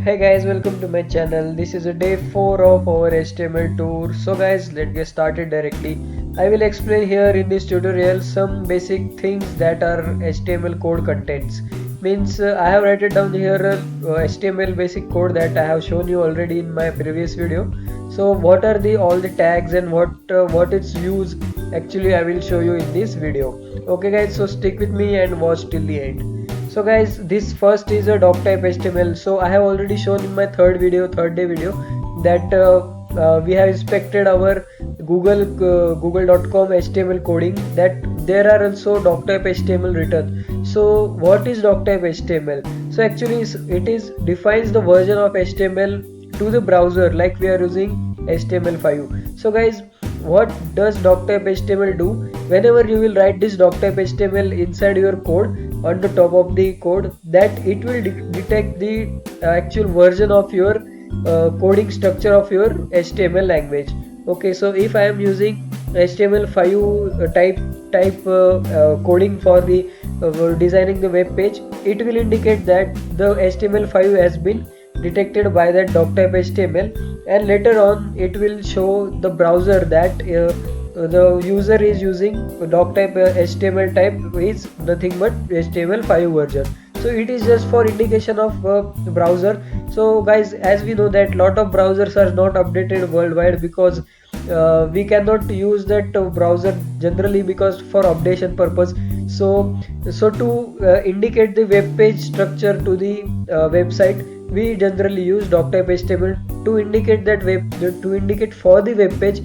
Hey guys, welcome to my channel. This is a day 4 of our HTML tour. So guys, let's get started directly. I will explain here in this tutorial some basic things that are HTML code contains. Means I have written down here HTML basic code that I have shown you already in my previous video. So what are the all the tags and what its use actually I will show you in this video. Okay guys, so stick with me and watch till the end. So guys, this first is a doctype HTML. So I have already shown in my third day video that we have inspected our google.com HTML coding that there are also doctype HTML written. So what is doctype HTML? So actually it is defines the version of HTML to the browser like we are using HTML5. So guys, what does doctype HTML do? Whenever you will write this doctype HTML inside your code, on the top of the code, that it will detect the actual version of your coding structure of your HTML language. Okay, so if I am using HTML5 type coding for the designing the web page, it will indicate that the HTML5 has been detected by that doctype HTML, and later on it will show the browser that the user is using doctype HTML type is nothing but HTML5 version. So it is just for indication of browser. So guys, as we know that lot of browsers are not updated worldwide because we cannot use that browser generally because for updation purpose. So to indicate the web page structure to the website, we generally use doctype HTML to indicate that to indicate for the web page,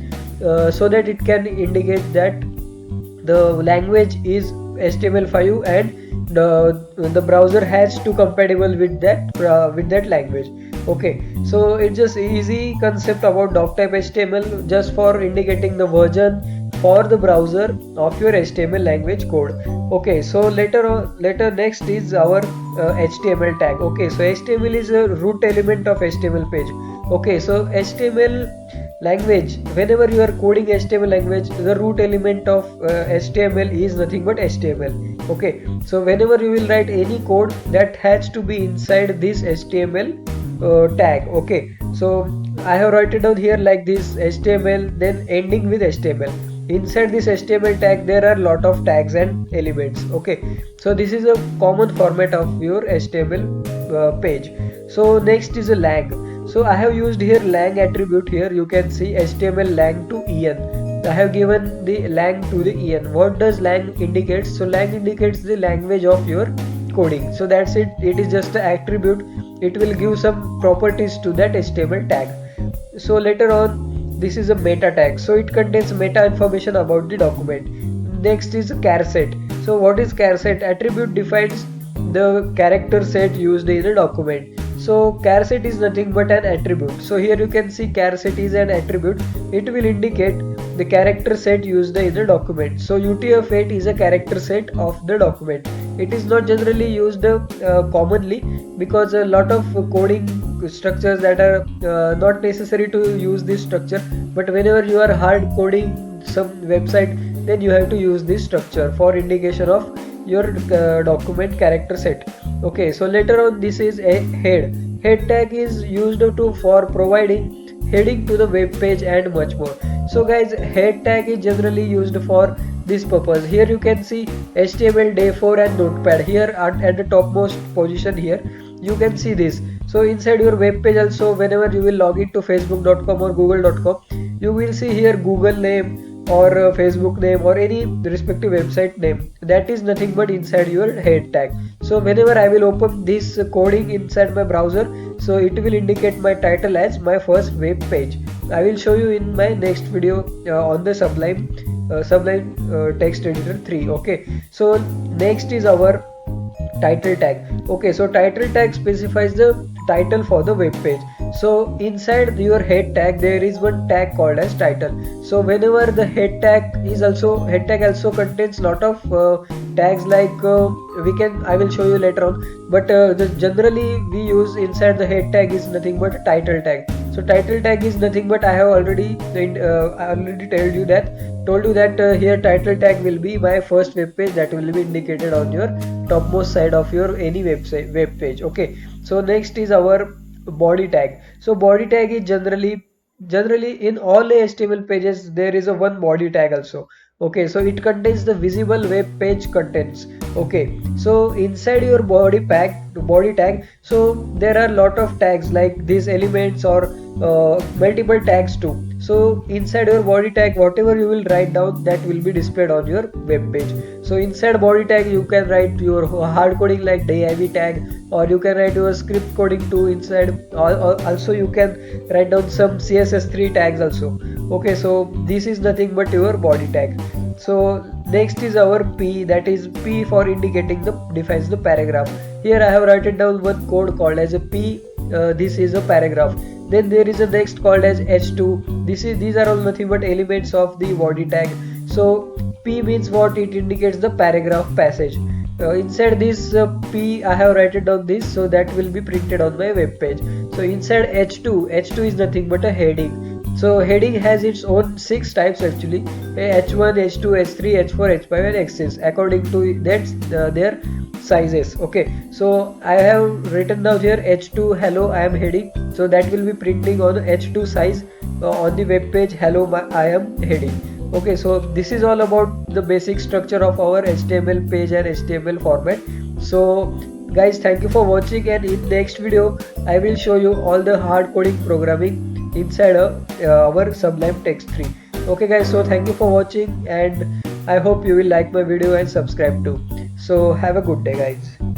so that it can indicate that the language is HTML5 and the browser has to compatible with that language. Okay, so it's just easy concept about doctype HTML just for indicating the version for the browser of your HTML language code. Okay, so later next is our HTML tag. Okay, so HTML is a root element of HTML page. Okay, so HTML language, whenever you are coding HTML language, the root element of HTML is nothing but HTML. Okay, so whenever you will write any code, that has to be inside this HTML tag. Okay, so I have written down here like this HTML then ending with HTML. Inside this HTML tag there are lot of tags and elements. Okay, so this is a common format of your HTML page. So next is a lang. So I have used here lang attribute. Here you can see HTML lang to en. I have given the lang to the en. What does lang indicate? So lang indicates the language of your coding. So that's it. It is just an attribute. It will give some properties to that HTML tag. So later on, this is a meta tag. So it contains meta information about the document. Next is char set. So what is char set? Attribute defines the character set used in a document. So char set is nothing but an attribute. So here you can see char set is an attribute. It will indicate the character set used in the document. So UTF-8 is a character set of the document. It is not generally used commonly because a lot of coding structures that are not necessary to use this structure, but whenever you are hard coding some website, then you have to use this structure for indication of your document character set. Okay, so later on this is a head tag is used for providing heading to the web page and much more. So guys, head tag is generally used for this purpose. Here you can see HTML day 4 and notepad. Here at the topmost position here you can see this. So inside your web page also, whenever you will log into facebook.com or google.com, you will see here Google name or Facebook name or any respective website name. That is nothing but inside your head tag. So whenever I will open this coding inside my browser, so it will indicate my title as my first web page. I will show you in my next video on the Sublime text editor 3. Okay, so next is our title tag. Okay, so title tag specifies the title for the web page. So inside your head tag there is one tag called as title. So whenever the head tag also contains lot of tags like I will show you later on, but generally we use inside the head tag is nothing but title tag. So title tag is nothing but I have already told you that here title tag will be my first web page that will be indicated on your topmost side of your any web page. Okay, so next is our body tag. So body tag is generally in all HTML pages there is a one body tag also. Okay, so it contains the visible web page contents. Okay, so inside your body tag, so there are lot of tags like these elements or multiple tags too. So inside your body tag, whatever you will write down, that will be displayed on your web page. So inside body tag you can write your hard coding like div tag, or you can write your script coding too inside. Also you can write down some css3 tags also. Okay, so this is nothing but your body tag. So next is our p, that is p for indicating the defines the paragraph. Here I have written down one code called as a p. This is a paragraph. Then there is a next called as h2. These are all nothing but elements of the body tag. So p means what? It indicates the paragraph passage. Inside this p I have written down this, so that will be printed on my web page. So inside h2 is nothing but a heading. So heading has its own 6 types actually: h1, h2, h3, h4, h5 and xs according to their sizes. Okay, so I have written down here h2 hello I am heading, so that will be printing on h2 size on the web page hello I am heading. Okay, so this is all about the basic structure of our HTML page and HTML format. So guys, thank you for watching, and in next video I will show you all the hard coding programming inside our Sublime Text 3. Okay guys, so thank you for watching, and I hope you will like my video and subscribe too. So have a good day guys.